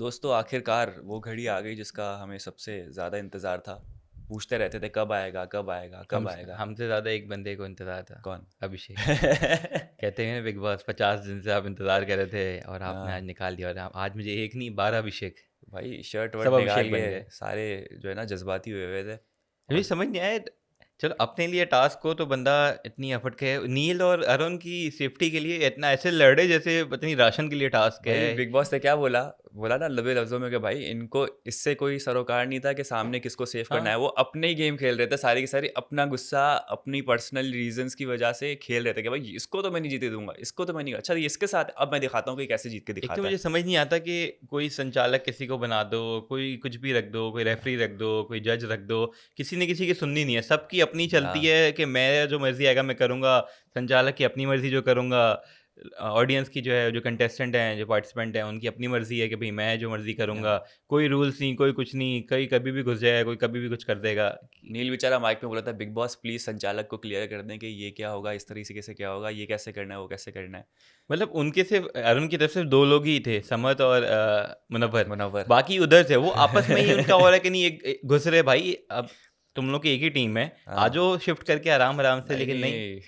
दोस्तों आखिरकार वो घड़ी आ गई जिसका हमें सबसे ज़्यादा इंतज़ार था। पूछते रहते थे कब आएगा, कब आएगा, कब हम आएगा। हमसे ज़्यादा एक बंदे को इंतज़ार था। कौन? अभिषेक। कहते हैं ना, बिग बॉस 50 दिन से आप इंतज़ार कर रहे थे और आपने हाँ, आज निकाल दिया। और आज मुझे एक नहीं 12 अभिषेक। भाई शर्ट सब वर्ट निकाल अभिषेक के बन गए। सारे जो है ना जज्बाती हुए हुए थे। मुझे और समझ नहीं आया। चलो, अपने लिए टास्क हो तो बंदा इतनी एफर्ट करे। नील और अरुण की सेफ्टी के लिए इतना ऐसे लड़े जैसे पता नहीं राशन के लिए टास्क भाई है। बिग बॉस ने क्या बोला, बोला ना लबे लफ्जों में कि भाई इनको इससे कोई सरोकार नहीं था कि सामने किसको सेव करना हाँ, है। वो अपने ही गेम खेल रहे थे सारी की सारी, अपना गुस्सा अपनी पर्सनल रीजंस की वजह से खेल रहे थे कि भाई इसको तो मैं नहीं जीते दूंगा, इसको तो मैं नहीं, अच्छा ये इसके साथ अब मैं दिखाता हूँ कि कैसे जीत के एक तो दिखाता है। मुझे समझ नहीं आता कि कोई संचालक किसी को बना दो, कोई कुछ भी रख दो, कोई रेफरी रख दो, कोई जज रख दो, किसी ने किसी की सुननी नहीं है। सबकी अपनी चलती हाँ, है कि मैं जो मर्ज़ी आएगा मैं करूँगा, संचालक की अपनी मर्ज़ी जो करूँगा, ऑडियंस की जो है, जो कंटेस्टेंट हैं, जो पार्टिसिपेंट हैं, उनकी अपनी मर्ज़ी है कि भई मैं जो मर्ज़ी हाँ। करूँगा। कोई रूल्स नहीं, कोई कुछ नहीं, कोई कभी भी घुस जाएगा, कोई कभी भी कुछ कर देगा। नील बेचारा माइक में बोला था बिग बॉस प्लीज संचालक को क्लियर कर दें कि ये क्या होगा, इस तरीके से क्या होगा, ये कैसे करना है, वो कैसे करना है। मतलब उनके सिर्फ़ अरुण की तरफ से 2 लोग ही थे, समत और मुनव्वर। मुनव्वर। बाकी उधर से वो आपस में ही उनका हो रहा है कि नहीं घुस रहे भाई, अब तुम लोग की एक ही टीम है, आ हाँ, जाओ शिफ्ट करके आराम-आराम से, नहीं लेकिन नहीं। नहीं,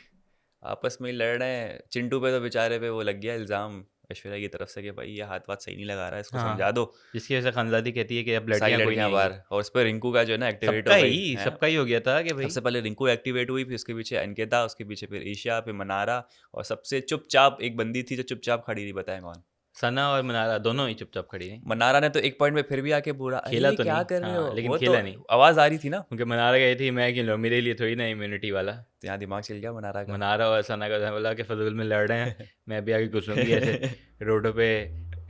आपस में ही लड़ रहे हैं। चिंटू पे तो बेचारे पे वो लग गया इल्जाम ऐश्वर्या की तरफ से कि भाई ये हाथ वाथ सही नहीं लगा रहा है, इसको समझा हाँ, दो। जिसकी वजह से खानज़ादी कहती है कि अब सारी लड़कियाँ कोई नहीं लड़कियां आएँगी। बाहर, और उस पर रिंकू का जो है ना एक्टिवेट हो गई है। सबका ही हो गया था कि भई सबसे पहले रिंकू एक्टिवेट हुई, फिर उसके पीछे अनकेता, उसके पीछे फिर ईशा, फिर मनारा, और सबसे चुपचाप एक बंदी थी जो चुपचाप खड़ी रही, बताएं कौन? सना और मनारा दोनों ही चुपचाप खड़ी रहीं। मनारा ने तो एक पॉइंट में फिर भी आके बोला अरे खेला ये तो क्या नहीं, कर रहे हो, हाँ, लेकिन वो तो खेला नहीं। आवाज आ रही थी ना। क्योंकि मनारा गई थी, मैं क्यों लूँ, मेरे लिए थोड़ी ना इम्यूनिटी वाला। तो यहाँ दिमाग चल गया मनारा का। मनारा और सना का बोला कि फजूल में लड़ रहे हैं, मैं भी आगे घुसूंगी ऐसे रोडों पे,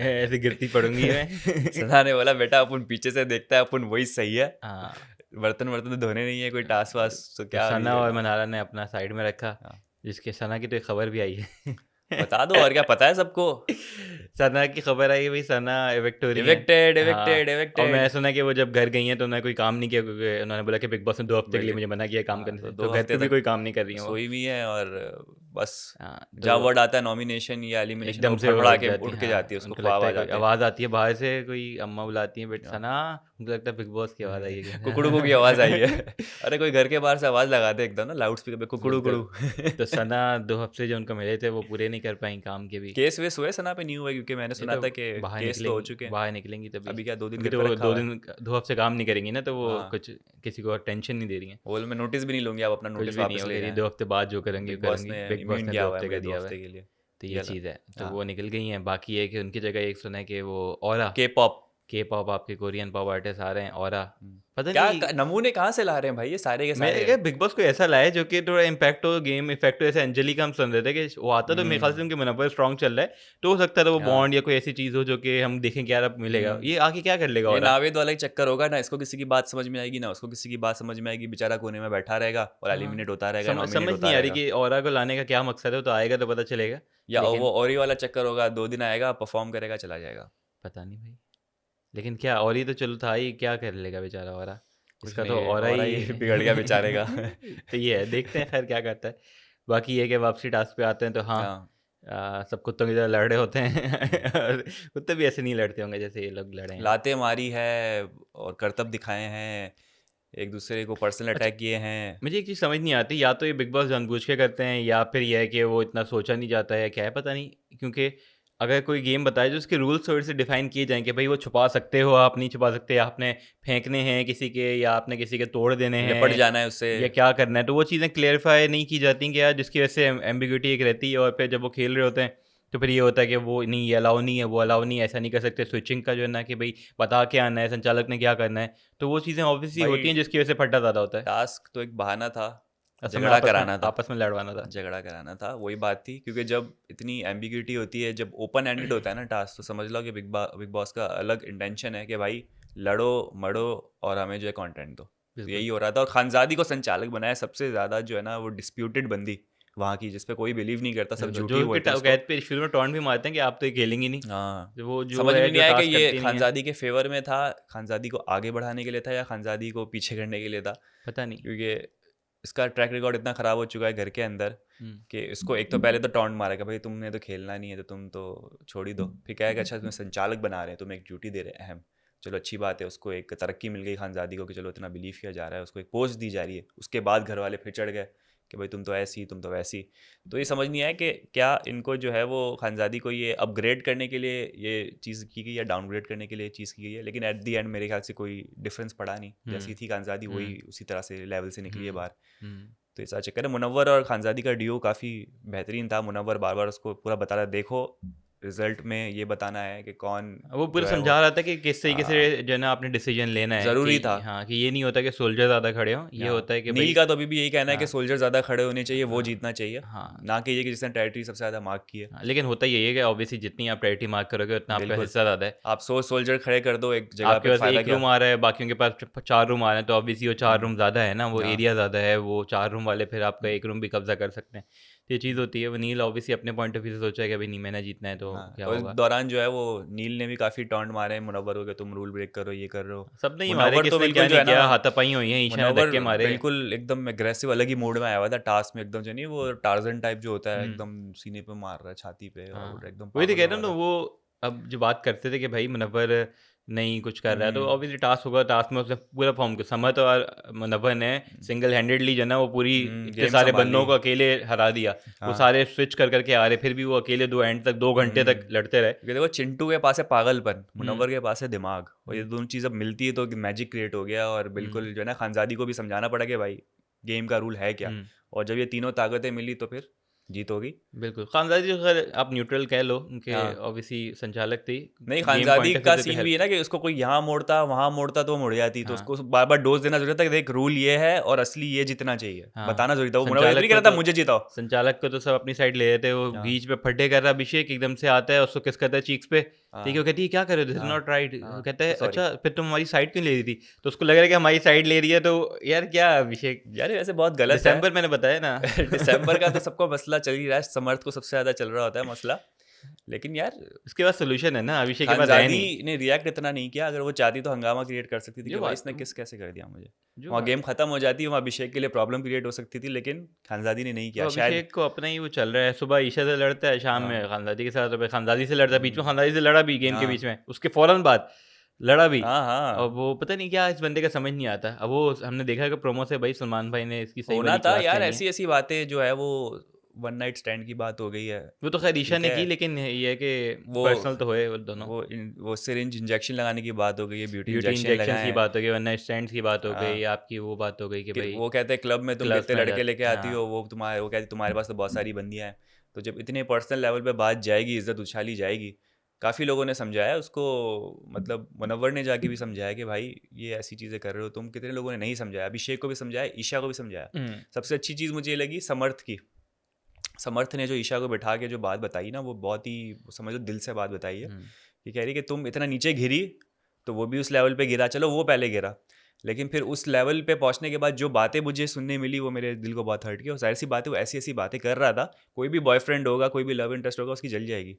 ऐसे गिरती पड़ूंगी मैं। सना ने बोला बेटा अपन पीछे से देखता है, अपन वही सही है। हाँ, बर्तन वर्तन तो धोने नहीं है, कोई टास वास तो तो क्या अभी सना और करना। मनारा ने अपना साइड में रखा, हाँ, जिसके सना की तो एक खबर भी आई है। बता दो और क्या, पता है सबको। सना की खबर आई है भाई, सना इविक्ट हो रही हैं। इवेक्टेड हाँ, इवेक्टेड और मैं इवेक्टेड। सुना कि वो जब घर गई हैं तो उन्होंने कोई काम नहीं किया, क्योंकि उन्होंने बोला कि बिग बॉस ने 2 हफ्ते के लिए बेटे, मुझे मना किया काम हाँ करने तो से, तो दो घर हफ्ते पे भी तक कोई काम नहीं कर रही हैं वो। सोई हुई है, और बस हाँ, जब तो वर्ड आता है नॉमिनेशन या एलिमिनेशन का, एकदम वो से वो फड़फड़ा उठ के जाती उठ हैं। के जाती हाँ, है, उसको उनको ख्वाब लगता आ है कोई जाते हैं। आवाज़ आती है बाहर से, कोई अम्मा बुलाती हैं, बेटा हाँ। सना, उनको लगता है बिग बॉस की आवाज़ आई है कुकड़ू की क्या। आवाज आई है। अरे कोई घर के बाहर से आवाज लगा दे एकदम ना लाउड स्पीकर पे, कुकड़ू बिल्कुल। कुड़ू। तो सना 2 हफ्ते जो उनको मिले थे वो पूरे नहीं कर पाईं काम के भी। केस वेस हुए सना पे, नहीं हुआ? क्योंकि मैंने ये सुना तो था कि केस तो हो चुके हैं। बाहर निकलेंगी तभी। अभी क्या 2 दिन क्योंकि घर तो पे वो रखा 2 हुआ है? दिन 2 हफ्ते काम नहीं करेंगी ना, तो वो हाँ, कुछ किसी को टेंशन नहीं दे रही हैं। बोल मैं नोटिस भी नहीं लूंगी, आप अपना कुछ नोटिस भी नहीं, वापस वो कह ले रही जाएं। 2 हफ्ते बाद जो करूँगी, बिग बॉस करूँगी। ने बिग बॉस इम्यून ने किया 2 हुआ है हफ्ते का मुझे दो दिया हुआ है। हफ्ते के लिए। तो ये ये अलग। चीज़ है। तो हाँ, वो निकल गई हैं। बाकी ये है कि उनकी जगह एक सुना है कि वो ऑरा, के पॉप। के पॉप आपके कोरियन पॉप आर्टिस्ट आ रहे हैं, ऑरा। पता क्या नहीं, नमूने कहाँ से ला रहे हैं भाई ये सारे के मेरे सारे? क्या बिग बॉस को ऐसा लाया जो कि थोड़ा इम्पैक्ट हो, गेम इफेक्ट हो। जैसे अंजलि का हम सुन रहे थे कि वो आता, तो मेरे ख्याल से हम्म। उनके मुनव्वर स्ट्रॉन्ग चल रहा है, तो हो सकता है वो हाँ। बॉन्ड या कोई ऐसी चीज़ हो जो कि हम देखें कि यार अब मिलेगा, हम्म। ये आके क्या कर लेगा ये ऑरा। नावेद वाला ही चक्कर होगा ना, इसको किसी की बात समझ में आएगी ना उसको किसी की बात समझ में आएगी, बेचारा कोने में बैठा रहेगा और हाँ, एलिमिनेट होता रहेगा, नॉमिनेट समझ होता नहीं आ रही रहेगा। कि ऑरा को लाने का क्या मकसद है। वो तो आएगा तो पता चलेगा, या वो लेकिन और वाला चक्कर होगा, 2 दिन आएगा, परफॉर्म करेगा, चला जाएगा। पता नहीं भाई। लेकिन क्या, और ही तो चलो था ही, क्या कर लेगा बेचारा ऑरा। कुछ इसका तो नहीं, ऑरा और ही ही बिगड़ गया बेचारे का। तो ये है, देखते हैं खैर क्या करता है। बाकी ये कि वापसी टास्क पे आते हैं तो हाँ, हाँ। सब कुत्तों की तरह लड़ रहे होते हैं। और कुत्ते भी ऐसे नहीं लड़ते होंगे जैसे ये लोग लड़े हैं। लाते मारी है और करतब दिखाए हैं, एक दूसरे को पर्सनल अच्छा, अटैक किए हैं। मुझे एक चीज़ समझ नहीं आती, या तो ये बिग बॉस जानबूझ के करते हैं, या फिर ये है कि वो इतना सोचा नहीं जाता है, क्या है पता नहीं। क्योंकि अगर कोई गेम बताए जो उसके रूल्स थोड़े से डिफाइन किए जाएँ कि भाई वो छुपा सकते हो, आप नहीं छुपा सकते, आपने फेंकने हैं किसी के, या आपने किसी के तोड़ देने लिपट हैं, जाना है उससे। या क्या करना है, तो वो चीज़ें क्लेरिफाई नहीं की जाती कि यार, जिसकी वजह से एम्बिग्यूटी एक रहती है। और फिर जब वो खेल रहे होते हैं तो फिर ये होता है कि वो नहीं, ये अलाउ नहीं है, वो अलाउ नहीं है, ऐसा नहीं कर सकते। स्विचिंग का जो है ना कि भाई बता के आना है, संचालक ने क्या करना है, तो वो चीज़ें ऑब्वियसली होती भाई हैं जिसकी वजह से फट्टा ज़्यादा होता है। टास्क तो एक बहाना था, असल में झगड़ा कराना था। आपस में लड़वाना था। झगड़ा कराना था, वही बात थी, क्योंकि जब इतनी एम्बिग्यूटी होती है, जब ओपन एंडेड होता है ना टास्क, तो समझ लो कि बिग बॉस का अलग इंटेंशन है कि भाई लड़ो मड़ो और हमें जो है कंटेंट दो। तो बिल्कुल। यही हो रहा था, और खानजादी को संचालक बनाया, सबसे ज़्यादा जो है ना वो डिस्प्यूटेड बंदी वहाँ की, जिस पे कोई बिलीव नहीं करता, सब बिल्कुल, झूठी जो ही कि बोलते हैं उसको। कहते पे शुरू में टॉन्ट भी मारते हैं कि आप तो ये खेलेंगे नहीं। हाँ, जो वो जो समझ है, में नहीं जो आया कि टास्क ये करती नहीं है, खानजादी के फेवर में था, खानजादी को आगे बढ़ाने के लिए था, या खानजादी को पीछे करने के लिए था। पता नहीं। क्योंकि इसका ट्रैक रिकॉर्ड इतना ख़राब हो चुका है घर के अंदर कि इसको एक तो पहले तो टॉन्ट मारा कि भाई तुमने तो खेलना नहीं है तो तुम तो छोड़ ही दो। फिर क्या है कि अच्छा तुम्हें संचालक बना रहे हैं, तुम्हें एक ड्यूटी दे रहे हैं अहम, चलो अच्छी बात है, उसको एक तरक्की मिल गई खानजादी को कि चलो इतना बिलीव किया जा रहा है, उसको एक पोस्ट दी जा रही है। उसके बाद घर वाले फिर चढ़ गए कि भाई तुम तो ऐसी तुम तो वैसी। तो ये समझ नहीं आया कि क्या इनको जो है वो खानजादी को ये अपग्रेड करने के लिए ये चीज़ की गई या डाउनग्रेड करने के लिए चीज़ की गई है। लेकिन एट दी एंड मेरे ख्याल से कोई डिफरेंस पड़ा नहीं, जैसी थी खानजादी वही उसी तरह से लेवल से निकली है बाहर। तो ऐसा चक्कर है। मुनव्वर और खानजादी का डियो काफ़ी बेहतरीन था। मुनव्वर बार बार उसको पूरा बता रहा, देखो रिजल्ट में ये बताना है कि कौन वो जो पूरा है वो समझा रहा था कि किस तरीके से हाँ, जो है ना आपने डिसीजन लेना है ज़रूरी कि था। हाँ कि ये नहीं होता कि सोल्जर ज़्यादा खड़े हों, ये हाँ, होता है कि नील भाई का तो अभी भी यही कहना है कि हाँ सोल्जर ज़्यादा खड़े होने चाहिए, वो हाँ जीतना चाहिए, हाँ ना कि ये कि जिसने टेरिटरी सबसे ज़्यादा मार्क की है। हाँ, लेकिन होता यही है कि ऑब्वियसली जितनी आप प्रायोरिटी मार्क करोगे उतना आपका बिल्कुल, हिस्सा ज़्यादा है। आप 100 सोल्जर खड़े कर दो एक जगह आपके पे, पास फ़ायदा एक क्या? रूम आ रहा है, बाकियों के पास 4 रूम आ रहे हैं, तो ऑब्वियसली वो 4 रूम ज़्यादा है ना, वो हाँ। एरिया ज़्यादा है, वो 4 रूम वाले फिर आपका एक रूम भी कब्जा कर सकते हैं। तो ये चीज़ होती है। वो नील ऑब्वियसली अपने पॉइंट ऑफ व्यू से सोचा है कि भाई नहीं मैंने जीतना है तो हाँ, क्या और इस होगा। दौरान जो है वो नील ने भी काफ़ी टॉन्ट मारे हैं मुनव्वर को कि तुम रूल ब्रेक करो, ये कर रहे हो। सबने ही मारे, मुनव्वर तो किसने क्या बिल्कुल जो नहीं है ना, किया, हाथापाई हुई है, ईशा ने मुनव्वर धक्के मारे। बिल्कुल एकदम एग्रेसिव अलग ही मूड में आया हुआ था टास्क में, एकदम जो नहीं वो टार्जन टाइप जो होता है, हुँ, एकदम सीने पे मार रहा है, छाती पे, और हाँ। एकदम वही तो पागल कह हो रहा हूँ रहा ना, था। वो अब जो बात करते थे कि भाई मुनव्वर नहीं कुछ कर रहा है, तो हम्म, ऑब्वियसली टास्क होगा, टास्क में उसने पूरा फ़ॉर्म किया। समत और मुनव्वर ने सिंगल हैंडेडली जो है ना वो पूरी इतने गेम सारे संभाल बंदों ली। को अकेले हरा दिया। वो हाँ। सारे स्विच कर करके आ रहे, फिर भी वो अकेले 2 एंड तक 2 घंटे तक लड़ते रहे। क्योंकि देखो चिंटू के पास है पागलपन, हुँ, मुनव्वर के पास है दिमाग, और ये हुँ, दोनों चीज़ अब मिलती है तो मैजिक क्रिएट हो गया। और हुँ, बिल्कुल जो है ना खानजादी को भी समझाना पड़ा कि भाई गेम का रूल है क्या। हुँ। और जब ये तीनों ताकतें मिली तो फिर जीत होगी। बिल्कुल, खानज़ादी तो ख़ैर आप न्यूट्रल कह लो, उनके हाँ, ऑब्वियसली संचालक थे। नहीं game Khanzaadi point of view का से भी सीन भी है हेल्प ना कि उसको कोई यहाँ मोड़ता वहाँ मोड़ता तो वो मुड़ जाती, तो हाँ, उसको बार बार डोज देना जरूरी था कि देख रूल ये है और असली ये जीतना चाहिए, हाँ। बताना जरूरी था। वो मुनव्वर ये तो संचालक नहीं कह को रहा था तो मुझे जिताओ। संचालक को तो सब अपनी साइड ले लेते, वो हाँ, बीच में फड्डे कर रहा अभिषेक, एकदम से आता है, उसको किस करता है चीक्स पे, ठीक है, हाँ, वो कहती है क्या कर रहे हो, दिस इज़ हाँ, नॉट राइट। वो हाँ, कहता है सॉरी। अच्छा फिर तुम हमारी साइड क्यों ले रही थी? तो उसको लग रहा है कि हमारी साइड ले रही है, तो यार क्या अभिषेक, यार ये वैसे बहुत गलत है। दिसंबर मैंने बताया ना। दिसंबर का तो सबको मसला चल ही रहा है, समर्थ को सबसे ज़्यादा चल रहा होता है मसला। लेकिन यार उसके पास सॉल्यूशन है ना, अभिषेक के पास है खानजादी नहीं। ने रिएक्ट इतना नहीं किया, अगर वो चाहती तो हंगामा क्रिएट कर सकती थी कि जो भाई बात इसने किस कैसे कर दिया मुझे। जो वहाँ बात गेम खत्म हो जाती, वहाँ अभिषेक के लिए प्रॉब्लम क्रिएट हो सकती थी, लेकिन खानजादी ने नहीं तो किया शायद। अभिषेक को अपना ही वो चल रहा है, सुबह ईशा से लड़ता है, शाम हाँ, में खानदादी के साथ, फिर खानदादी से लड़ता है, बीच में हम्म, खानदादी से लड़ा भी गेम के हाँ, बीच में, उसके फ़ौरन बाद लड़ा भी। हाँ, और हाँ, वो पता नहीं क्या इस बंदे का समझ नहीं आता। अब वो हमने देखा कि प्रोमो से भाई सलमान भाई ने इसकी सही होना वाली था क्लास यार। लेनी है। ऐसी ऐसी बातें जो है वो वन नाइट स्टैंड की बात हो गई है, वो तो खैर ईशा ठीक ने है। की, लेकिन ये है कि वो पर्सनल तो हुए वो दोनों। वो सिरिंज इंजेक्शन लगाने की बात हो गई है, ब्यूटी ब्यूटी इंजेक्शन इंजेक्शंस लगाए की हैं। बात हो गई, वन नाइट स्टैंड्स की बात हो गई, हाँ, आपकी वो बात हो गई कि कि भाई वो कहते हैं क्लब में तुम क्लब्स कितने में आ लड़के जाते लेके आती हो, हाँ। वो तुम्हारे वो कहती तुम्हारे पास तो बहुत सारी बंदियां हैं। तो जब इतने पर्सनल लेवल पे बात जाएगी, इज्जत उछाली जाएगी। काफ़ी लोगों ने समझाया उसको, मतलब मुनव्वर ने जाके भी समझाया कि भाई ये ऐसी चीज़ें कर रहे हो तुम। कितने लोगों ने नहीं समझाया, अभिषेक को भी समझाया, ईशा को भी समझाया। हुँ, सबसे अच्छी चीज़ मुझे ये लगी समर्थ की। समर्थ ने जो ईशा को बैठा के जो बात बताई ना, वो बहुत ही समझ लो दिल से बात बताई है। हुँ, कि कह रही कि तुम इतना नीचे गिरी तो वो भी उस लेवल पे गिरा, चलो वो पहले गिरा, लेकिन फिर उस लेवल पे पहुंचने के बाद जो बातें मुझे सुनने मिली वो मेरे दिल को बहुत हर्ट किया। और जाहिर सी बात है वो ऐसी ऐसी बातें कर रहा था, कोई भी बॉयफ्रेंड होगा, कोई भी लव इंटरेस्ट होगा, उसकी जल जाएगी।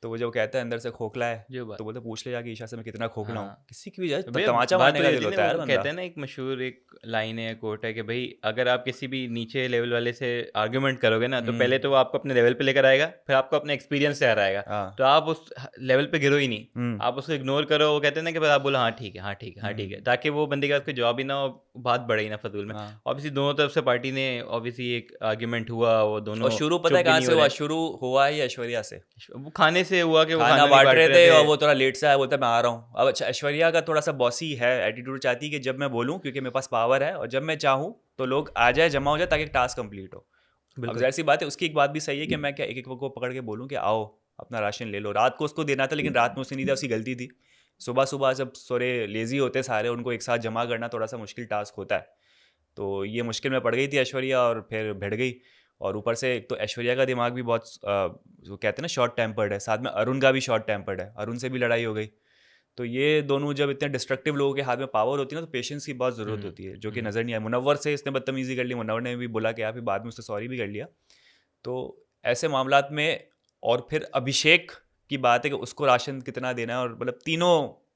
तो वो जो कहता है अंदर से खोखला है, जो बात तो बोलते पूछ ले जाके ईशा से मैं कितना खोखला हूँ। हाँ। किसी की भी जाए भैया तमाचा बात मारने तो का ये दिल होती है ना, होता है यार वो बंदा। कहते हैं ना, एक मशहूर एक लाइन है, कोट है कि भाई अगर आप किसी भी नीचे लेवल वाले से आर्गुमेंट करोगे ना, तो पहले हम्म, तो वो आपको अपने लेवल पे लेकर आएगा, फिर आपको अपने एक्सपीरियंस से हराएगा। हाँ, तो आप उस लेवल पे गिरो ही नहीं, हम्म, आप उसको इग्नोर करो। वो कहते हैं ना कि बस आप बोलो हाँ ठीक है, हाँ ठीक है, हाँ ठीक है, ताकि वो बंदे का उसको जवाब ही ना हो, बात बढ़े ही ना फजूल में। हाँ। ऑब्वियसली दोनों तरफ से पार्टी ने ऑब्वियसली एक आर्ग्यूमेंट हुआ, वो और दोनों शुरू पता चुप है भी कहाँ नहीं से हो हुआ? रहे। शुरू हुआ है ऐश्वर्या से। वो खाने से हुआ कि वो खाना खाना नहीं बांट बांट रहे रहे थे थे। और वो थोड़ा लेट से आया, बोलता मैं आ रहा हूँ। अब अच्छा ऐश्वर्या का थोड़ा सा बॉसी है एटीट्यूड, चाहती है कि जब मैं बोलूँ क्योंकि मेरे पास पावर है, और जब मैं चाहूँ तो लोग आ जाए, जमा हो जाए, ताकि टास्क कंप्लीट हो। अब बिल्कुल। जाहिर सी बात है उसकी एक बात भी सही है कि मैं क्या एक एक को पकड़ के बोलूँ कि आओ अपना राशन ले लो। रात को उसको देना था, लेकिन रात में उसने नहीं दिया, उसकी गलती थी। सुबह सुबह जब सोरे लेजी होते सारे, उनको एक साथ जमा करना थोड़ा सा मुश्किल टास्क होता है। तो ये मुश्किल में पड़ गई थी ऐश्वर्या और फिर भिड़ गई। और ऊपर से एक तो ऐश्वर्या का दिमाग भी बहुत वो कहते हैं ना शॉर्ट टेम्पर्ड है, साथ में अरुण का भी शॉर्ट टेम्पर्ड है, अरुण से भी लड़ाई हो गई। तो ये दोनों जब इतने डिस्ट्रक्टिव लोगों के हाथ में पावर होती है ना, तो पेशेंस की बहुत ज़रूरत हुँ, होती है, जो कि हुँ, नज़र नहीं आया। मुनव्वर से इसने बदतमीजी कर ली, मुनव्वर ने भी बोला कि फिर बाद में उसने सॉरी भी कर लिया। तो ऐसे मामलात में, और फिर अभिषेक की बात है कि उसको राशन कितना देना है, और मतलब तीनों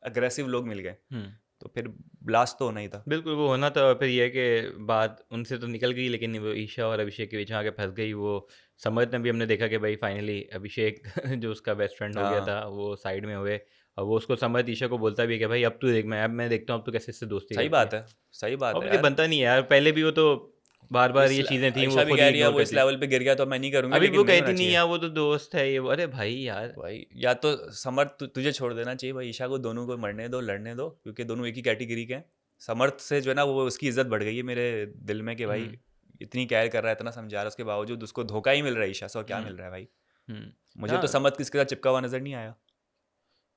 अग्रेसिव लोग मिल गए। हुँ। तो फिर ब्लास्ट तो होना ही था। बिल्कुल वो होना था। और फिर ये है कि बात उनसे तो निकल गई, लेकिन वो ईशा और अभिषेक के बीच में आके फंस गई। वो समझ में भी हमने देखा कि भाई फाइनली अभिषेक जो उसका बेस्ट फ्रेंड हो गया हाँ था वो साइड में हुए, और वो उसको समझ ईशा को बोलता भी है कि भाई अब तू देख, मैं देखता हूँ अब तू कैसे इससे दोस्ती सही करती बात है। है, सही बात है ऑब्वियसली यार। बनता नहीं है यार, पहले भी वो तो बार बार ये चीज़ें थी वो आयशा भी खुद कह ही रही है इग्नोर वो इस करती। लेवल पे गिर गया तो मैं नहीं करूंगी, अभी भी लेकिन वो नहीं कहती होना नहीं चाहिए यार वो तो दोस्त है ये अरे भाई यार। भाई। या तो समर्थ तुझे छोड़ देना चाहिए भाई, ईशा को दोनों को मरने दो, लड़ने दो, क्योंकि दोनों एक ही कैटेगरी के हैं। समर्थ से जो है ना वो उसकी इज्जत बढ़ गई है मेरे दिल में कि भाई हम्म इतनी केयर कर रहा है, इतना समझा रहा है, उसके बावजूद उसको धोखा ही मिल रहा है ईशा से, और क्या हम्म मिल रहा है भाई। मुझे तो हाँ समर्थ किसके साथ चिपका हुआ नजर नहीं आया, तो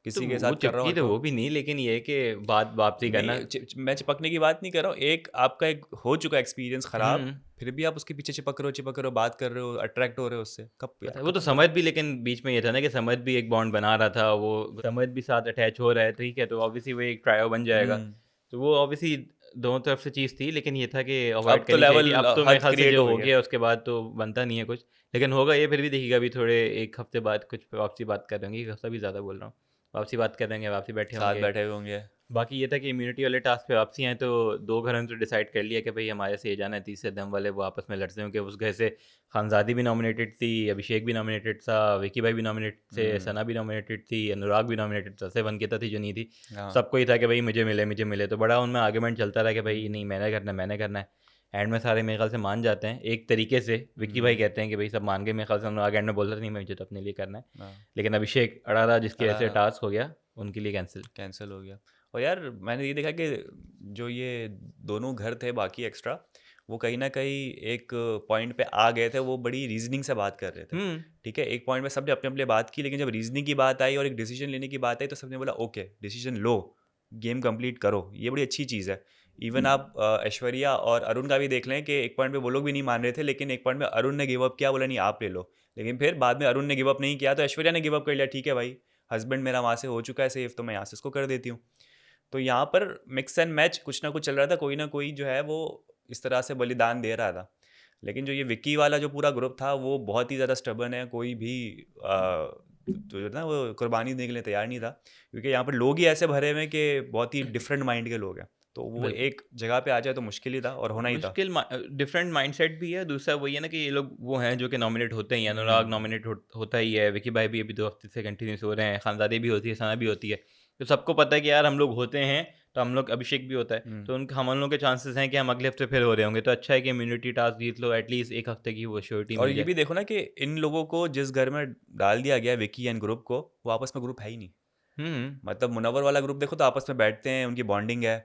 किसी के वो साथ कर रहा हो चिपकी तो हरकत। वो भी नहीं, लेकिन ये है कि बात वापसी करना। नहीं मैं चिपकने की बात नहीं कर रहा हूँ, एक आपका एक हो चुका एक्सपीरियंस खराब, हम्म फिर भी आप उसके पीछे चिपक रहे हो, बात कर रहे हो, अट्रैक्ट हो रहे हो उससे, कब पता यार है वो तो खत्म समझ करो। भी, लेकिन बीच में ये था ना कि समझ भी एक बॉन्ड बना रहा था, वो समझ भी साथ अटैच हो रहा है, ठीक है, तो ऑब्वियसली वो एक ट्रायो बन जाएगा। हम्म। तो वो ऑब्वियसली दोनों तरफ से चीज़ थी, लेकिन ये था कि अवॉइड अब तो करनी चाहिए थी। लेवल अब तो मेरे हद ख्याल से क्रिएट जो हो हो गई है। गया उसके बाद तो बनता नहीं है कुछ, लेकिन होगा ये फिर भी देखिएगा। अभी थोड़े एक हफ्ते बाद कुछ वापसी बात कर होंगे, एक हफ्ता भी ज़्यादा बोल रहा हूँ, वापसी बात कर देंगे, वापसी बैठे साथ होंगे। बैठे हुए होंगे। बाकी ये था कि इम्यूनिटी वाले टास्क पे वापसी आए तो दो घरों ने तो डिसाइड कर लिया कि भाई हमारे से ये जाना है, तीसरे दम वाले वो आपस में लड़ते होंगे। उस घर से खानजादी भी नॉमिनेटेड थी, अभिषेक भी नॉमिनेटेड था, विकी भाई भी नॉमिनेटेड थे, हम्म। सना भी नॉमिनेटेड थी, अनुराग भी नॉमिनेटेड था, सिर्फ अंकिता थी जो नहीं थी। हाँ। सबको ही था कि भाई मुझे मिले मुझे मिले, तो बड़ा उनमें आर्ग्यूमेंट चलता रहा कि भाई हम्म। नहीं मैंने करना है मैंने करना है। एंड में सारे मेरे ख्याल से मान जाते हैं एक तरीके से। विक्की भाई हम्म। कहते हैं कि भाई सब मान गए, मेरे ख्याल से अनुराग एंड में बोलता था नहीं मुझे तो अपने लिए करना है। हाँ। लेकिन अभिषेक अड़ा रहा, जिसकी वजह अड़ा से रहा, टास्क हो गया उनके लिए कैंसिल। कैंसिल हो गया। और यार मैंने ये देखा कि जो ये दोनों घर थे बाकी एक्स्ट्रा, वो कहीं ना कहीं एक पॉइंट पे आ गए थे, वो बड़ी रीजनिंग से बात कर रहे थे। हम्म ठीक है, एक पॉइंट में सबने अपने अपने बात की, लेकिन जब रीजनिंग की बात आई और एक डिसीजन लेने की बात आई तो सबने बोला ओके डिसीजन लो, गेम कंप्लीट करो, ये बड़ी अच्छी चीज़ है। इवन आप ऐश्वर्या और अरुण का भी देख लें कि एक पॉइंट पे वो लोग भी नहीं मान रहे थे, लेकिन एक पॉइंट में अरुण ने गिव अप किया, बोला नहीं आप ले लो। लेकिन फिर बाद में अरुण ने गिव अप नहीं किया तो ऐश्वर्या ने गिव अप कर लिया, ठीक है भाई हस्बैंड मेरा वहाँ से हो चुका है सेफ, तो मैं यहाँ से इसको कर देती हूँ। तो यहाँ पर मिक्स एंड मैच कुछ ना कुछ चल रहा था, कोई ना कोई जो है वो इस तरह से बलिदान दे रहा था। लेकिन जो ये विक्की वाला जो पूरा ग्रुप था वो बहुत ही ज़्यादा स्टबर्न है, कोई भी जो है ना वो कुर्बानी देने के लिए तैयार नहीं था, क्योंकि यहाँ पर लोग ही ऐसे भरे हुए हैं कि बहुत ही डिफरेंट माइंड के लोग हैं, तो वो बिल्कुल एक जगह पे आ जाए तो मुश्किल ही था और होना ही था। मुश्किल डिफरेंट माइंडसेट भी है। दूसरा वही है ना कि ये लोग वो हैं जो कि नॉमिनेट होते ही हैं। अनुराग हम्म। नॉमिनेट होता ही है, विकी भाई भी अभी 2 हफ्ते से कंटिन्यूस हो रहे हैं, खानदादी भी होती है, सना भी होती है। तो सबको पता है कि यार हम लोग होते हैं, तो हम लोग अभिषेक भी होता है, हम्म। तो हम लोगों के चांसेस हैं कि हम अगले हफ्ते फिर हो रहे होंगे। तो अच्छा है कि इम्यूनिटी टास्क जीत लो, एटलीस्ट एक हफ्ते की वो श्योरिटी और मिल ये जाए। भी देखो ना कि इन लोगों को जिस घर में डाल दिया गया विकी एंड ग्रुप को, वो आपस में ग्रुप है ही नहीं। हम्म मतलब मुनव्वर वाला ग्रुप देखो तो आपस में बैठते हैं, उनकी बॉन्डिंग है।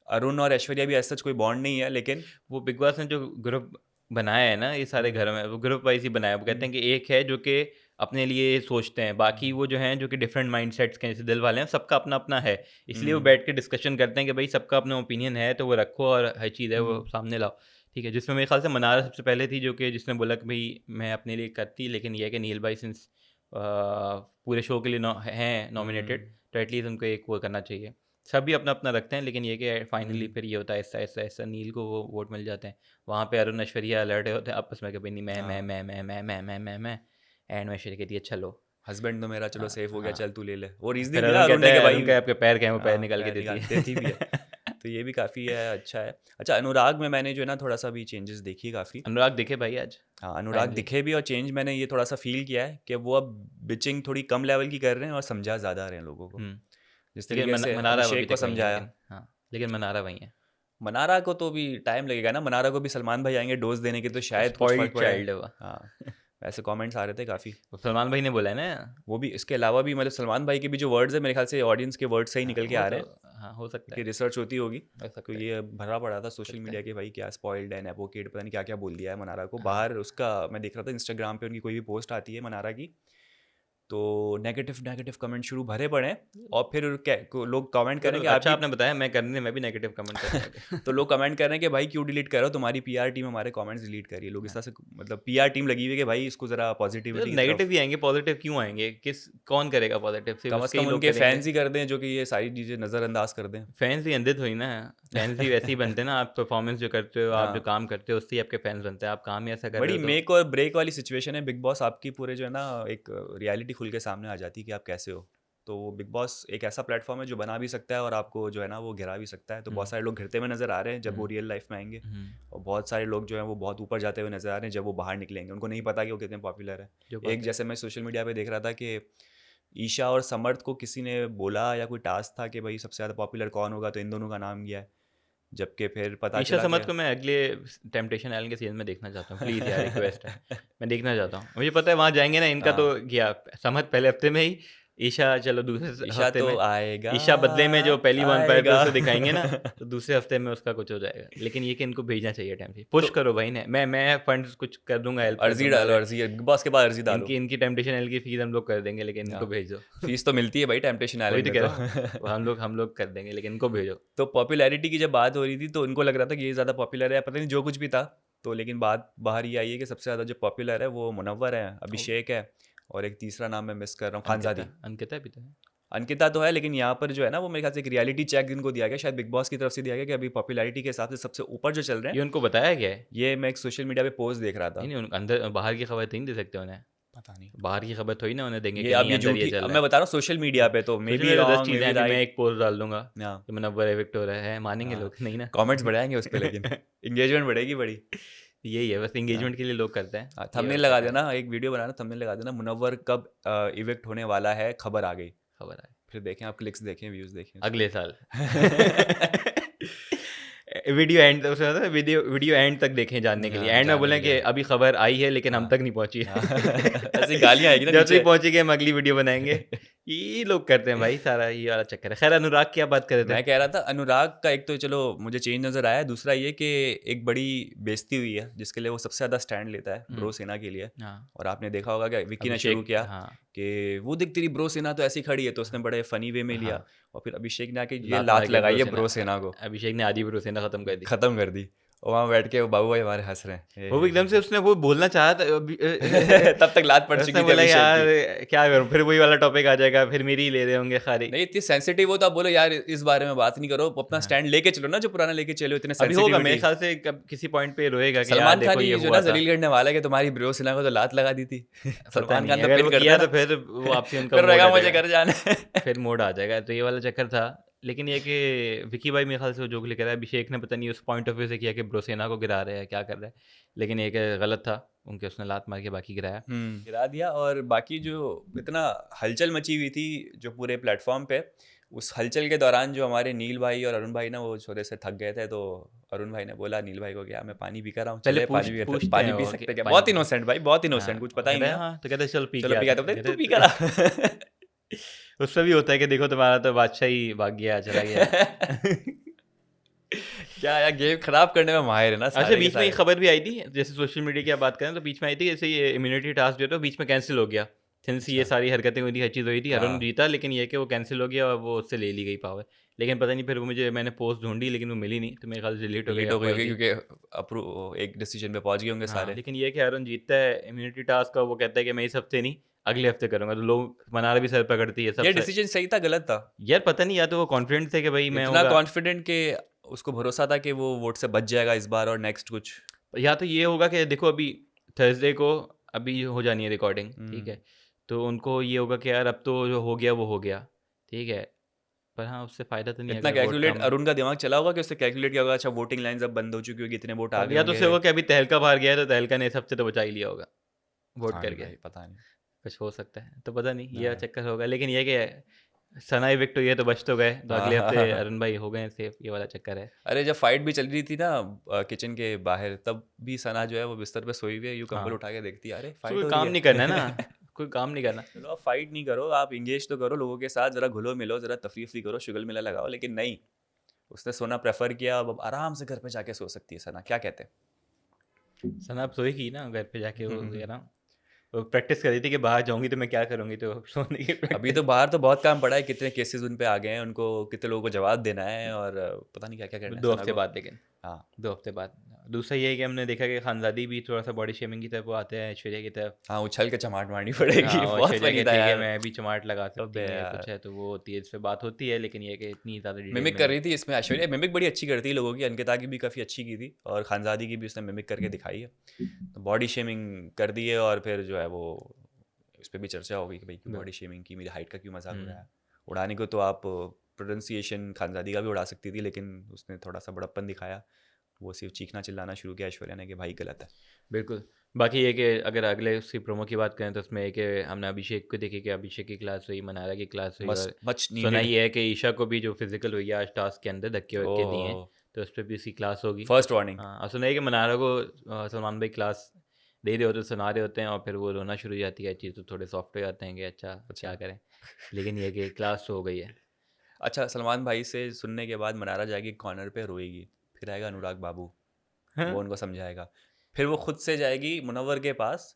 अरुण और ऐश्वर्या भी ऐसा कोई बॉन्ड नहीं है, लेकिन वो बिग बॉस ने जो ग्रुप बनाया है ना ये सारे हम्म। घरों में, वो ग्रुप वाइज ही बनाया है। वो कहते हम्म। हैं कि एक है जो कि अपने लिए सोचते हैं, बाकी हम्म। वो जो हैं जो कि डिफरेंट माइंडसेट्स के जैसे दिल वाले हैं, सबका अपना अपना है। इसलिए वो हम्म। बैठ के डिस्कशन करते हैं कि भाई सबका अपना ओपिनियन है तो वो रखो और हर चीज़ है वो हम्म। सामने लाओ। ठीक है, जिसमें मेरे ख्याल से मनारा सबसे पहले थी जो कि जिसने बोला कि भाई मैं अपने लिए करती, लेकिन ये है कि नील भाई सिंस पूरे शो के लिए हैं नॉमिनेटेड, हम्म। तो एटलीस्ट उनको एक वो करना चाहिए। सभी अपना अपना रखते हैं, लेकिन ये कि फाइनली हम्म। फिर ये होता है ऐसा ऐसा ऐसा नील को वो वोट मिल जाते हैं। वहाँ पे अरुण ऐश्वर्या लड़ रहे होते हैं आपस में कि भाई नहीं मैं मैं हाँ, मैं मैं मैं मैं मैं मैं मैं एंड में ऐश्वर्या कहती है चलो। हस्बैंड तो मेरा चलो हाँ सेफ हो गया, हाँ चल तू ले ले, वो फिर रीजनिंग थी ना अरुण अरुण कहता ने कि है, भाई। अरुण का आपके पैर कहें, वो पैर हाँ निकाल के पैर देती निकाल है। देती भी है। तो ये भी काफ़ी है, अच्छा है। अच्छा अनुराग में मैंने जो है ना थोड़ा सा भी चेंजेस देखी काफ़ी। अनुराग दिखे भाई आज हाँ अनुराग फाइनली। दिखे भी, और चेंज मैंने ये थोड़ा सा फील किया है कि वो अब बिचिंग थोड़ी कम लेवल की कर रहे हैं और समझा ज़्यादा रहे हैं लोगों को, हम्म जिस लेकिन तरीके से मनारा अभी अभिषेक को तक वही है, समझाया। लेकिन हाँ लेकिन मनारा वही है। मनारा को तो भी टाइम लगेगा ना, मनारा को भी सलमान भाई आएंगे डोज देने के तो शायद कुछ फर्क स्पॉइल्ड पड़े। चाइल्ड है वो। हाँ वैसे कमेंट्स आ रहे थे काफ़ी। वो सलमान भाई ने बोला है ना। वो भी इसके अलावा भी मतलब सलमान भाई के भी जो वर्ड्स है मेरे ख्याल से ऑडियंस के वर्ड्स से ही हाँ, निकल के वो आ तो रहे हैं, हाँ हो सकता क्योंकि है, रिसर्च होती होगी। हो तो सकता है, ये भरा पड़ा था सोशल सकता मीडिया है। के भाई क्या स्पॉइल्ड है, नेपोकेट, पता नहीं क्या क्या बोल दिया है मनारा को हाँ बाहर। उसका मैं देख रहा था इंस्टाग्राम पे उनकी कोई भी पोस्ट आती है मनारा की, तो नेगेटिव नेगेटिव कमेंट शुरू भरे पड़े हैं। और फिर लोग कमेंट तो करेंगे अच्छा आपकी। आपने बताया, मैं भी नेगेटिव कमेंट करूँगा। तो लोग कमेंट कर रहे हैं कि भाई क्यों डिलीट कर रहे हो, तुम्हारी पीआर टीम हमारे कमेंट्स डिलीट कर रही है। लोग इस तरह से मतलब पीआर टीम लगी हुई है कि भाई इसको ज़रा तो पॉजिटिविटी की तरफ। नेगेटिव ही आएंगे, पॉजिटिव क्यों आएंगे? कौन करेगा पॉजिटिव? सिर्फ कम से उसके ही कम लोग उनके करेंगे। फैंस ही कर दें जो कि ये सारी चीज़ें नज़रअंदाज कर दें। फैंस ही अंधे थोड़ी ना, फैंस ही वैसे ही बनते हैं ना। आप परफॉर्मेंस जो करते हो, आप जो हाँ काम करते हो, उससे ही आपके फैंस बनते हैं। आप काम ही ऐसा कर रहे बड़ी हो तो मेक और ब्रेक वाली सिचुएशन है बिग बॉस आपकी, पूरे जो है ना एक रियलिटी खुल के सामने आ जाती है कि आप कैसे हो। तो बिग बॉस एक ऐसा प्लेटफॉर्म है जो बना भी सकता है और आपको जो है ना वो गिरा भी सकता है। तो बहुत सारे लोग घिरते हुए नज़र आ रहे हैं जब वो रियल लाइफ में आएंगे, और बहुत सारे लोग जो हैं वो बहुत ऊपर जाते हुए नज़र आ रहे हैं जब वो बाहर निकलेंगे। उनको नहीं पता कि वो कितने पॉपुलर है। जो बात एक है। जैसे मैं सोशल मीडिया पे देख रहा था कि ईशा और समर्थ को किसी ने बोला या कोई टास्क था कि भाई सबसे ज़्यादा पॉपुलर कौन होगा, तो इन दोनों का नाम गया है, जबकि फिर पता ईशा चला समत कि को मैं अगले टेम्पटेशन आइलैंड के सीजन में देखना चाहता हूँ, प्लीज़ यार, रिक्वेस्ट है, मैं देखना चाहता हूँ। मुझे पता है वहाँ जाएंगे ना, इनका तो हाँ, गया समत पहले हफ्ते में ही, ईशा चलो दूसरे ईशा हफ्ते तो में, आएगा ईशा बदले में जो पहली वैम्पायर पे आएगा उसे दिखाएंगे ना, तो दूसरे हफ्ते में उसका कुछ हो जाएगा। लेकिन ये कि इनको भेजना चाहिए टाइम से, पुश तो करो भाई ने, मैं फंड्स कुछ कर दूंगा, हेल्प कर अर्जी दूंगा डालो, अगर अर्जी बिग बॉस के बाद अर्जी डालो। इनकी इनकी टेम्पटेशन आइलैंड की फीस हम लोग कर देंगे, लेकिन इनको हाँ, भेज दो। फीस तो मिलती है भाई टेम्पटेशन वही आइलैंड तो में कह तो रहा हूँ, वो हम लोग कर देंगे, लेकिन इनको भेजो। तो पॉपुलैरिटी की जब बात हो रही थी तो उनको लग रहा था कि ये ज़्यादा पॉपुलर है, पता नहीं जो कुछ भी था। तो लेकिन बात बाहर ये आई है कि सबसे ज़्यादा जो पॉपुलर है वो मुनव्वर है, अभिषेक है, और एक तीसरा नाम मैं मिस कर रहा हूँ, खानजादी। अंकिता भी तो है। अंकिता तो है, लेकिन यहाँ पर जो है ना वो मेरे ख्याल से एक रियलिटी चेक इनको दिया गया, शायद बिग बॉस की तरफ से दिया गया कि अभी पॉपुलैरिटी के हिसाब से सबसे ऊपर जो चल रहे ये हैं। उनको बताया गया है? ये मैं एक सोशल मीडिया पे पोस्ट देख रहा था। नहीं अंदर बाहर की खबर तो नहीं दे सकते उन्हें, पता नहीं, बाहर की खबर थोड़ी ना उन्हें देंगे ये कि अब नहीं ये अंदर ये झूठी, चल अब रहा मैं है। बता रहा हूँ सोशल मीडिया पे तो मे सोशल बी मीडिया 10 रॉन्ग मे चीज़ें बी हैं कि मैं राइट। एक पोस्ट डाल दूंगा हाँ, कि मुनव्वर एविक्ट हो रहा है, मानेंगे लोग? नहीं ना। कमेंट्स बढ़ाएंगे उस पर, लेकिन इंगेजमेंट बढ़ेगी बड़ी। यही है, बस एंगेजमेंट के लिए लोग करते हैं, ये थंबनेल वाला लगा चक्कर है। देना, एक वीडियो बनाना, थंबनेल लगा देना, मुनव्वर कब इविक्ट होने वाला है, खबर आ गई। खबर आए फिर देखें आप, क्लिक्स देखें, व्यूज देखें अगले साल। उसके। वीडियो एंड उसमें होता है, वीडियो एंड तक देखें जानने के लिए, हाँ, एंड में जाने बोलें के कि लिए। अभी खबर आई है लेकिन हम हाँ तक नहीं पहुंची हाँ है। ऐसी गालियां आएगी ना जब से ही नीचे। पहुंचेगी हम अगली वीडियो बनाएंगे। ये लोग करते हैं भाई, सारा ये वाला चक्कर है। खैर अनुराग की आप बात कर रहे थे। मैं कह रहा था अनुराग का एक तो चलो मुझे चेंज नजर आया है, दूसरा ये कि एक बड़ी बेइज्जती हुई है जिसके लिए वो सबसे ज्यादा स्टैंड लेता है, ब्रो सेना के लिए। हाँ और आपने देखा होगा कि विक्की ने शुरू अभिषेक, किया हाँ कि वो देख तेरी ब्रो सेना तो ऐसी खड़ी है, तो उसने बड़े फनी वे में लिया, हाँ, और फिर अभिषेक ने आके ये लात मार लात के लगाई है ब्रो ब्रो सेना, सेना को, अभिषेक ने आधी ब्रो सेना खत्म कर दी। खत्म कर दी। और वहाँ बैठ के वो बाबू भाई हमारे हंस रहे हैं वो भी एकदम से उसने वो बोलना चाहा था तब तक लात पड़ चुकी उसने थी बोला अभिषेक यार की। क्या करूं, फिर वही वाला टॉपिक आ जाएगा, फिर मेरी ही ले रहे होंगे खारी। नहीं, इतनी सेंसिटिव हो तो आप बोलो यार इस बारे में बात नहीं करो, अपना हाँ। स्टैंड लेके चलो ना, जो पुराना लेके चलो, इतने अभी होगा मेरे सेंसिटिविटी। ख्याल से, कब किसी पॉइंट पे रोएगा कि यार सलमान देखो खान ये ही जो हुआ ना था। जलील करने वाला है कि तुम्हारी ब्रो सेना को तो लात लगा दी थी। पता सलमान नहीं, खान तो अगर पिन वो करता किया है तो ना, फिर वो आपसे उनका फिर मोड रहेगा आ मुझे जाएगा, घर जाना है। फिर मोड आ जाएगा। तो ये वाला चक्कर था। लेकिन ये कि विकी भाई मेरे ख्याल से वो जो लिख रहा है, अभिषेक ने पता नहीं उस पॉइंट ऑफ व्यू से किया कि ब्रोसेना को गिरा रहा है, क्या कर रहा है, लेकिन एक गलत था उनके, उसने लात मार के बाकी गिराया। गिरा दिया। और बाकी जो इतना हलचल मची हुई थी जो पूरे प्लेटफॉर्म पे, उस हलचल के दौरान जो हमारे नील भाई और अरुण भाई ना वो छोरे से थक गए थे, तो अरुण भाई ने बोला नील भाई को, क्या मैं पानी पी कर रहा हूँ, पहले चले पूछते पानी हैं पी वो कि सकते क्या? पानी बहुत पी इनोसेंट भाई, बहुत हाँ, इनोसेंट, कुछ वो पता ही कहता नहीं है था। हाँ, तो कहते हैं चलो पी के चलो पी आते के हैं। आते, तू पी कहते कर आ। उसमें भी होता है कि देखो तुम्हारा तो बादशाह ही भाग गया, चला गया। क्या यार, गेम खराब करने में माहिर है ना अच्छा, सारे के बीच में एक सारे। खबर भी आई थी, जैसे सोशल मीडिया की आप बात करें तो बीच में आई थी, जैसे ये इम्यूनिटी टास्क जो था बीच में कैंसिल हो गया, सिंस ये अच्छा, सारी हरकतें हुई थी, हर चीज़ हुई थी, अरुण हाँ जीता, लेकिन ये कि वो कैंसिल हो गया और वो उससे ले ली गई पावर। लेकिन पता नहीं, फिर वो मुझे, मैंने पोस्ट ढूंढी लेकिन वो मिली नहीं, तो मेरे ख्याल से डिलीट हो गई डिलीट हो गई अफवाह होगी थी। क्योंकि अप्रूव एक डिसीजन पे पहुंच गए होंगे हाँ, सारे। लेकिन ये कि अरुण जीतता है इम्यूनिटी टास्क का, वो कहता है कि मैं इस हफ्ते नहीं अगले हफ्ते करूंगा, तो लोग मनारा भी सर पकड़ती है सब ये डिसीजन सही था गलत था? यार पता नहीं, या तो वो कॉन्फिडेंट थे कि भाई मैं इतना होगा, कॉन्फिडेंट कि उसको भरोसा था कि वो वोट से बच जाएगा इस बार और नेक्स्ट कुछ। या तो ये होगा कि देखो अभी थर्सडे को अभी हो जानी है रिकॉर्डिंग, ठीक है, तो उनको ये होगा कि यार अब तो जो हो गया वो हो गया, ठीक है, पर हाँ उससे फ़ायदा तो नहीं है इतना अगर वोट कैलकुलेट कम है। अरुण का दिमाग चला होगा कि उससे कैलकुलेट किया होगा, अच्छा वोटिंग लाइंस अब बंद हो चुकी होगी, इतने वोट आ गए या तो उससे होंगे। होगा कि अभी तहलका बाहर गया है, तो तहलका ने इस हफ्ते तो बचा ही लिया होगा वोट पता नहीं करके, भाई, पता नहीं। कुछ हो सकता है, तो पता नहीं ये हाँ। चक्कर होगा। लेकिन ये कि सना इविक्ट हुई है तो बच तो गए, तो अगले हफ्ते अरुण भाई हो गए सेफ, ये वाला चक्कर है। अरे जब फाइट भी चल रही थी ना किचन के बाहर, तब भी सना जो है वो बिस्तर पे सोई हुई है, यूं कंबल हाँ, उठा के देखती है, अरे तो फाइट कोई हो काम रही नहीं करना है है। ना, कोई काम नहीं करना। चलो आप फाइट नहीं करो, आप इंगेज तो करो लोगों के साथ, जरा घुलो मिलो, जरा तफरीफ करो, शुगल मिला लगाओ, लेकिन नहीं, उसने सोना प्रेफर किया। अब आराम से घर पे जाके सो सकती है सना, क्या कहते हैं? सना अब सोएगी ना घर पे जाके, वो कह रहा हूँ, वो प्रैक्टिस कर रही थी कि बाहर जाऊंगी तो मैं क्या करूंगी, तो सोने की अभी तो बाहर तो बहुत काम पड़ा है, कितने केसेस उन पे आ गए हैं, उनको कितने लोगों को जवाब देना है, और पता नहीं क्या क्या करना है 2 सना हफ्ते को। बाद, लेकिन हाँ 2 हफ्ते बाद। दूसरा ये है कि हमने देखा कि खानजादी भी थोड़ा सा बॉडी शेमिंग की तरफ वो आते हैं, ऐश्वर्या की तरफ। हाँ, उछल के चमाट मारनी पड़ेगी। हाँ, और बहुत ऐश्वर्या फनी था कहती है कि यार। मैं भी चमाट लगा सकती अबे हूँ या यार, कुछ है, तो वो होती है, इस पे बात होती है, लेकिन ये है कि इतनी ज़्यादा डिटेल मिमिक में कर नहीं। रही थी इसमें ऐश्वर्या, मिमिक बड़ी अच्छी करती है लोगों की, अंकिता की भी काफ़ी अच्छी की थी, और खानजादी की भी उसने मिमिक करके दिखाई है। तो बॉडी शेमिंग कर दी है, और फिर जो है वो उस पर भी चर्चा हो गई कि भाई क्यों बॉडी शेमिंग की, मेरी हाइट का क्यों मजाक उड़ाया। उड़ाने को तो आप प्रोनाउंसिएशन खानजादी का भी उड़ा सकती थी, लेकिन उसने थोड़ा सा बड़प्पन दिखाया, वो सिर्फ चीखना चिल्लाना शुरू किया ऐश्वर्या ने कि भाई गलत है। बिल्कुल। बाकी ये कि अगर अगले उसकी प्रोमो की बात करें तो उसमें ये कि हमने अभिषेक को देखी कि अभिषेक की क्लास हुई, मनारा की क्लास हुई, मच और मच सुना नीडेड। ये है कि ईशा को भी जो फिजिकल हुई है आज टास्क के अंदर, धक्के वक्के दिए हैं, ओह, तो उस पर भी उसकी क्लास होगी। First warning. हाँ, और सुना है कि मनारा को सलमान भाई क्लास दे रहे होते, सुना रहे होते हैं, और फिर वो रोना शुरू हो जाती है, चीज़ तो थोड़े सॉफ्ट हो जाते हैं कि अच्छा क्या अच्छा करें, लेकिन ये कि क्लास तो हो गई है। अच्छा, सलमान भाई से सुनने के बाद मनारा जाएगी कॉर्नर पे रोएगी, फिर आएगा अनुराग बाबू, वो हाँ, उनको समझाएगा, फिर वो खुद से जाएगी मुनव्वर के पास,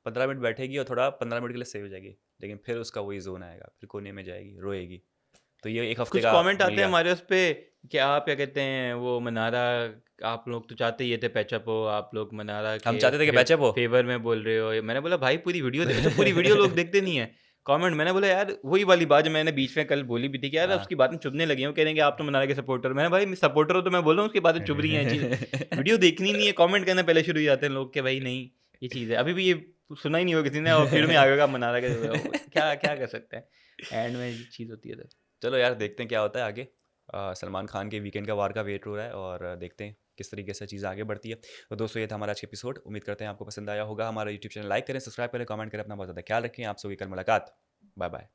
15 मिनट बैठेगी और थोड़ा 15 मिनट के लिए सही हो जाएगी, लेकिन फिर उसका वही जोन आएगा, फिर कोने में जाएगी रोएगी। तो ये एक हफ्ते कुछ का कमेंट मिल आते हैं गया। हमारे उस पे कि आप क्या कहते हैं वो मनारा, आप लोग तो चाहते ही ये थे पैचअप हो, आप लोग मनारा हम के चाहते थे कि पैचअप हो। फेवर में बोल रहे हो। मैंने बोला भाई पूरी वीडियो अच्छा पूरी वीडियो लोग देखते नहीं है कमेंट। मैंने बोला यार वही वाली बात जो मैंने बीच में कल बोली भी थी कि यार हाँ। उसकी बातें चुभने लगी हैं, वो कह रहे हैं कि आप तो मनारा के सपोर्टर। मैंने भाई सपोर्टर हो तो मैं बोल रहा हूँ उसकी बातें चुभ रही हैं, चीज़ वीडियो देखनी नहीं है, कमेंट करना पहले शुरू हो जाते हैं लोग कि भाई नहीं ये चीज़ है, अभी भी ये सुना ही नहीं हो किसी ने, और फिर में आ गया मनारा के, क्या क्या कर सकते हैं, एंड में ये चीज़ होती है। चलो यार, देखते हैं क्या होता है आगे। सलमान खान के वीकेंड का वार का वेट हो रहा है, और देखते हैं किस तरीके से चीज़ आगे बढ़ती है। तो दोस्तों, ये था हमारा आज का एपिसोड। उम्मीद करते हैं आपको पसंद आया होगा। हमारा यूट्यूब चैनल लाइक करें, सब्सक्राइब करें, कमेंट करें, अपना बहुत ज़्यादा ख्याल रखें। आप सभी कल मुलाकात। Bye bye.